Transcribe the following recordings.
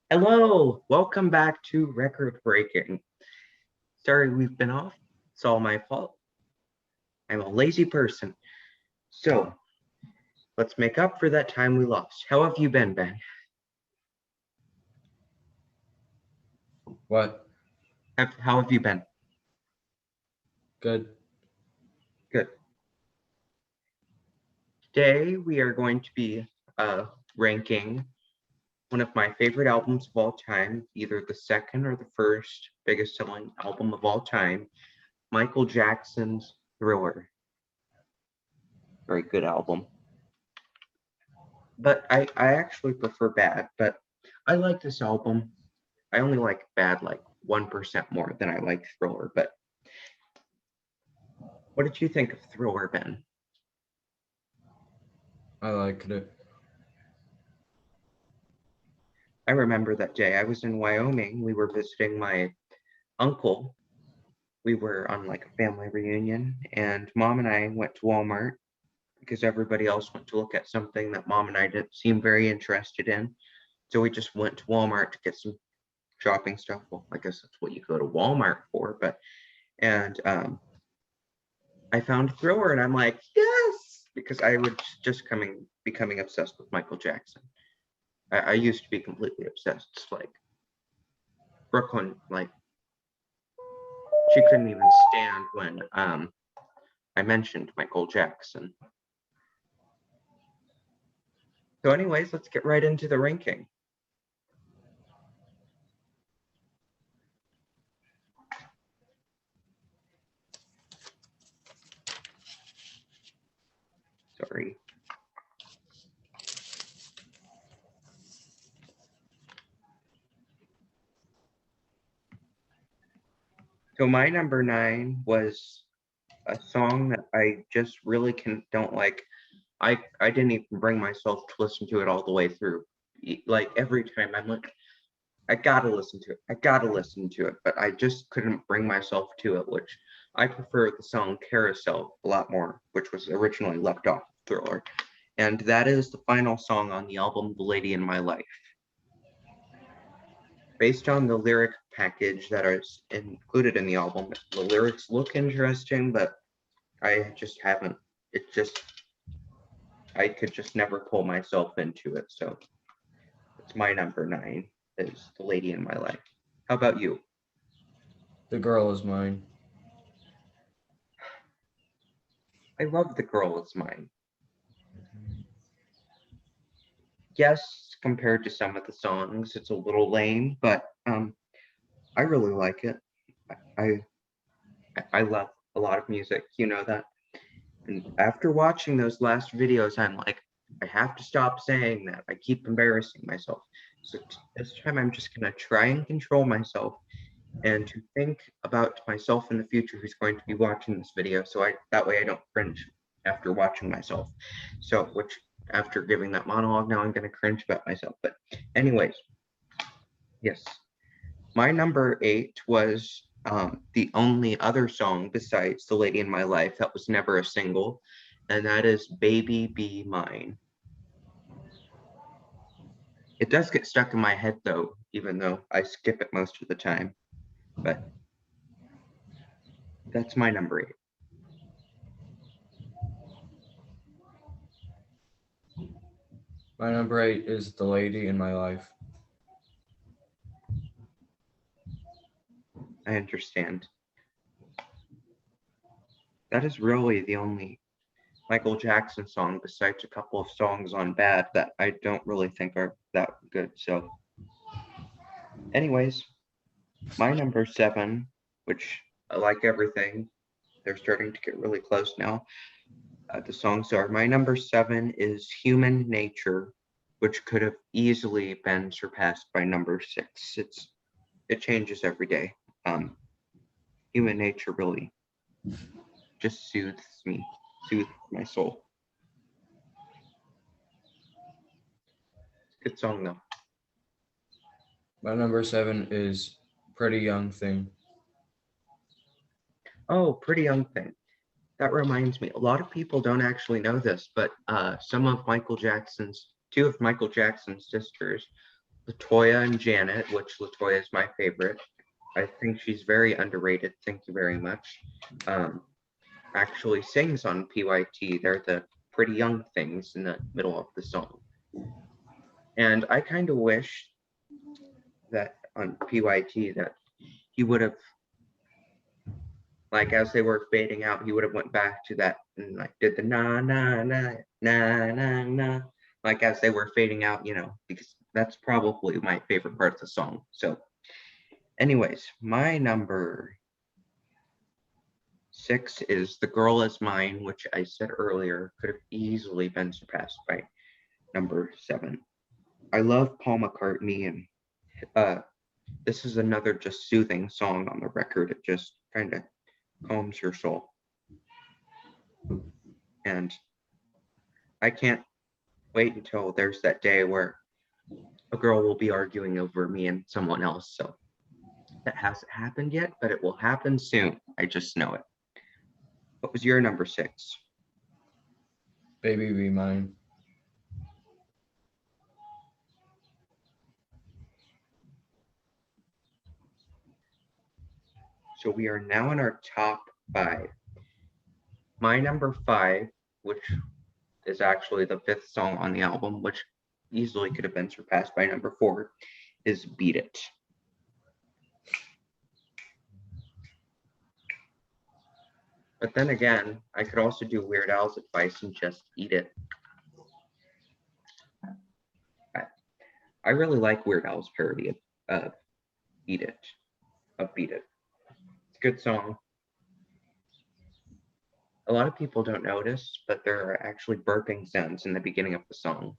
Hello, welcome back to Record Breaking. Sorry we've been off. It's all my fault. I'm a lazy person. So let's make up for that time we lost. How have you been, Ben? What? How have you been? Good. Good. Today we are going to be ranking one of my favorite albums of all time, either the second or the first biggest selling album of all time, Michael Jackson's Thriller. Very good album. But I actually prefer Bad, but I like this album. I only like Bad like 1% more than I like Thriller. But what did you think of Thriller, Ben? I liked it. I remember that day I was in Wyoming. We were visiting my uncle. We were on like a family reunion, and mom and I went to Walmart because everybody else went to look at something that mom and I didn't seem very interested in. So we just went to Walmart to get some shopping stuff. Well, I guess that's what you go to Walmart for, but and I found Thriller and I'm like, yes, because I was just becoming obsessed with Michael Jackson. I used to be completely obsessed. Like Brooklyn, like she couldn't even stand when I mentioned Michael Jackson. So, anyways, let's get right into the ranking. Sorry. So my number 9 was a song that I just really don't like. I didn't even bring myself to listen to it all the way through. Like every time I'm like, I gotta listen to it. I gotta listen to it, but I just couldn't bring myself to it, which I prefer the song Carousel a lot more, which was originally left off Thriller. And that is the final song on the album The Lady in My Life. Based on the lyric package that is included in the album, the lyrics look interesting, but I just haven't. It just, I could just never pull myself into it. So it's my number 9 is The Lady in My Life. How about you? The girl is mine. I love The Girl Is Mine. Yes, compared to some of the songs, it's a little lame, but I really like it. I I love a lot of music, you know that. And after watching those last videos, I'm like, I have to stop saying that. I keep embarrassing myself. So this time, I'm just gonna try and control myself and to think about myself in the future who's going to be watching this video, so I that way I don't cringe after watching myself. So which after giving that monologue, now I'm gonna cringe about myself. But anyways, yes. My number 8 was the only other song besides The Lady in My Life that was never a single, and that is Baby Be Mine. It does get stuck in my head though, even though I skip it most of the time. But that's my number 8. My number 8 is The Lady in My Life. I understand. That is really the only Michael Jackson song besides a couple of songs on Bad that I don't really think are that good. So, anyways, my number 7, which I like everything, they're starting to get really close now. The songs are my number 7 is Human Nature, which could have easily been surpassed by number 6. It changes every day. Um, Human Nature really just soothes my soul. Good song though. My number 7 is Pretty Young Thing. Oh, Pretty Young Thing. That reminds me, a lot of people don't actually know this, but two of Michael Jackson's sisters Latoya and Janet, which Latoya is my favorite. I think she's very underrated. Thank you very much. Actually sings on PYT. They're the pretty young things in the middle of the song. And I kind of wish that on PYT that he would have, like, as they were fading out, he would have went back to that and like did the na na na na na na, like as they were fading out, because that's probably my favorite part of the song. So anyways, my number 6 is The Girl Is Mine, which I said earlier could have easily been surpassed by number 7. I love Paul McCartney, and this is another just soothing song on the record. It just kind of calms your soul. And I can't wait until there's that day where a girl will be arguing over me and someone else. So that hasn't happened yet, but it will happen soon. I just know it. What was your number 6? Baby Be Mine. So we are now in our top 5. My number 5, which is actually the 5th song on the album, which easily could have been surpassed by number 4, is Beat It. But then again, I could also do Weird Al's advice and just eat it. I really like Weird Al's parody of Beat It. It's a good song. A lot of people don't notice, but there are actually burping sounds in the beginning of the song.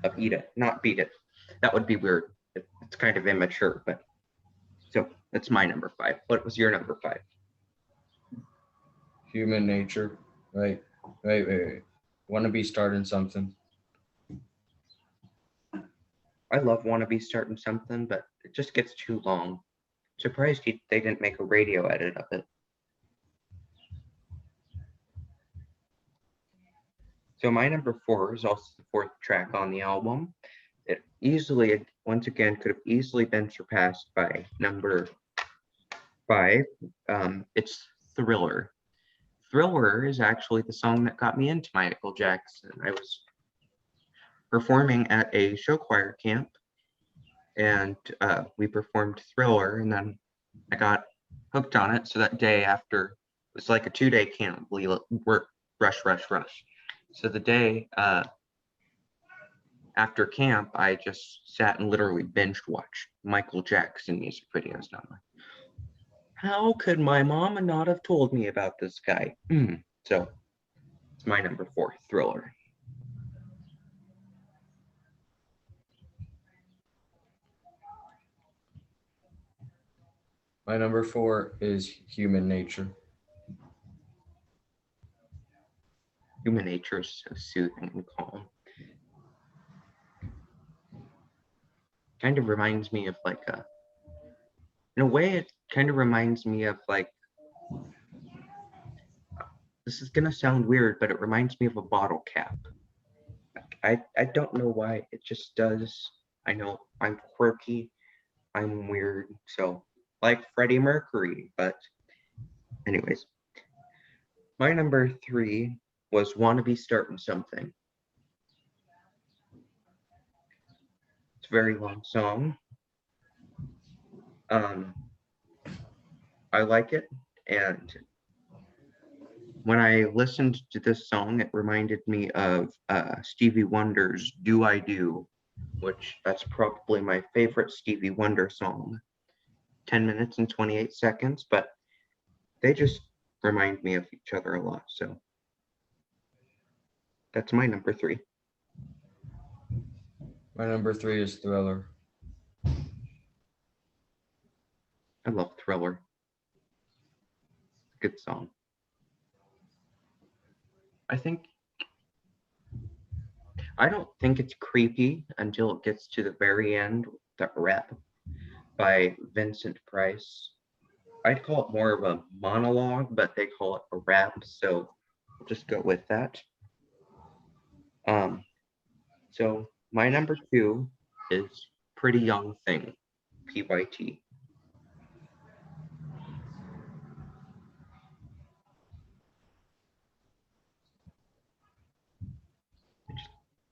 Of Eat It, not Beat It. That would be weird. It's kind of immature, but so that's my number 5. What was your number 5? Human Nature. Wait. Wanna Be Starting Something. I love Wanna Be Starting Something, but it just gets too long. Surprised they didn't make a radio edit of it. So my number 4 is also the 4th track on the album. It easily, once again, could have easily been surpassed by number 5. It's Thriller. Thriller is actually the song that got me into Michael Jackson. I was performing at a show choir camp, and we performed Thriller, and then I got hooked on it. So that day after, it was like a 2-day camp. We worked rush. So the day after camp, I just sat and literally binge watched Michael Jackson music videos. Now, how could my mama not have told me about this guy? So it's my number 4, Thriller. My number 4 is Human Nature. Human Nature is so soothing and calm. Kind of reminds me of like in a way, it kind of reminds me of like, this is gonna sound weird, but it reminds me of a bottle cap. I don't know why, it just does. I know I'm quirky, I'm weird, so like Freddie Mercury, but anyways. My number 3 was Wanna Be Starting Something. It's a very long song. I like it, and when I listened to this song, it reminded me of Stevie Wonder's Do I Do, which that's probably my favorite Stevie Wonder song. 10 minutes and 28 seconds, but they just remind me of each other a lot. So that's my number 3. My number 3 is Thriller. I love Thriller. Good song. I don't think it's creepy until it gets to the very end, the rap by Vincent Price. I'd call it more of a monologue, but they call it a rap, so we'll just go with that. So my number 2 is Pretty Young Thing, PYT.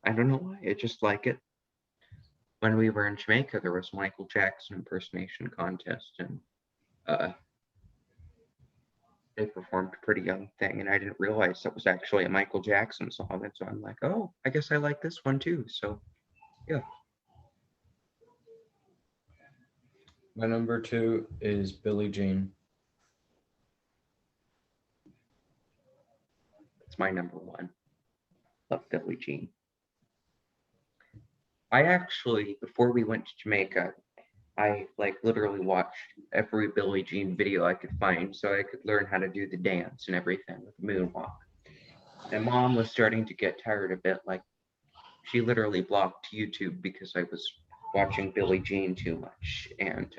I don't know why, I just like it. When we were in Jamaica, there was a Michael Jackson impersonation contest, and they performed Pretty Young Thing, and I didn't realize that was actually a Michael Jackson song, and so I'm like, oh, I guess I like this one too, so yeah. My number 2 is Billie Jean. It's my number 1. Love Billie Jean. I actually, before we went to Jamaica, I like literally watched every Billie Jean video I could find so I could learn how to do the dance and everything with the moonwalk. And Mom was starting to get tired of it. Like, she literally blocked YouTube because I was watching Billie Jean too much. And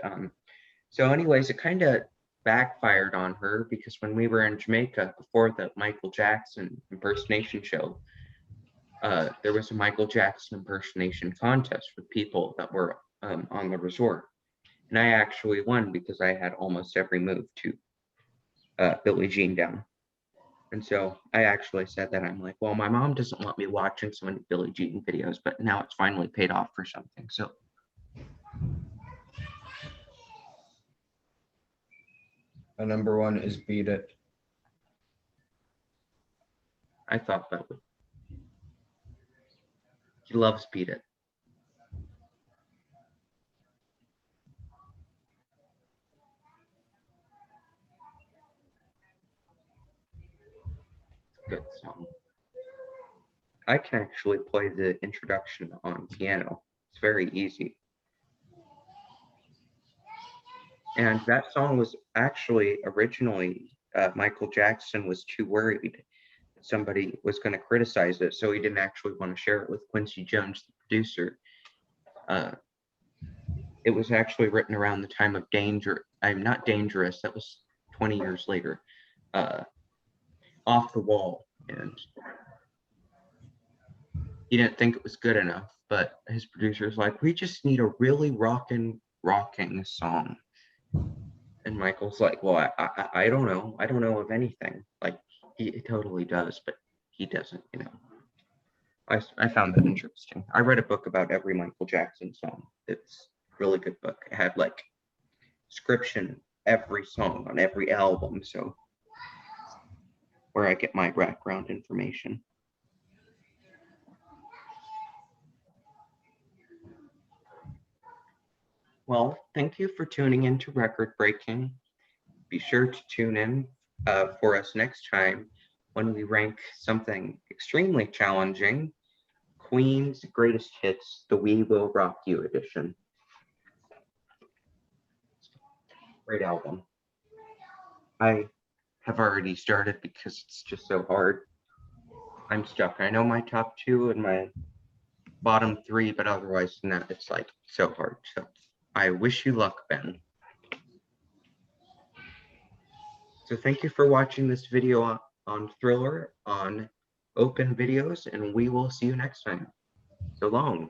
so anyways, it kind of backfired on her because when we were in Jamaica before the Michael Jackson impersonation show, there was a Michael Jackson impersonation contest with people that were on the resort. And I actually won because I had almost every move to Billie Jean down. And so I actually said that I'm like, well, my mom doesn't want me watching so many Billie Jean videos, but now it's finally paid off for something. So My number 1 is Beat It. I thought that would. He loves Beat It. Good song. I can actually play the introduction on piano. It's very easy. And that song was actually originally Michael Jackson was too worried that somebody was going to criticize it, so he didn't actually want to share it with Quincy Jones, the producer. It was actually written around the time of Danger. I'm Not Dangerous. That was 20 years later. Off the Wall, and he didn't think it was good enough, but his producer was like, we just need a really rocking song. And Michael's like, well, I don't know. I don't know of anything. Like, he totally does, but he doesn't, you know. I found that interesting. I read a book about every Michael Jackson song. It's a really good book. It had like description every song on every album, so where I get my background information. Well, thank you for tuning in to Record Breaking. Be sure to tune in for us next time when we rank something extremely challenging, Queen's Greatest Hits, the We Will Rock You edition. Great album. I have already started because it's just so hard. I'm stuck. I know my top 2 and my bottom 3, but otherwise than that, it's like so hard. So I wish you luck, Ben. So thank you for watching this video on Thriller on Open Videos, and we will see you next time. So long.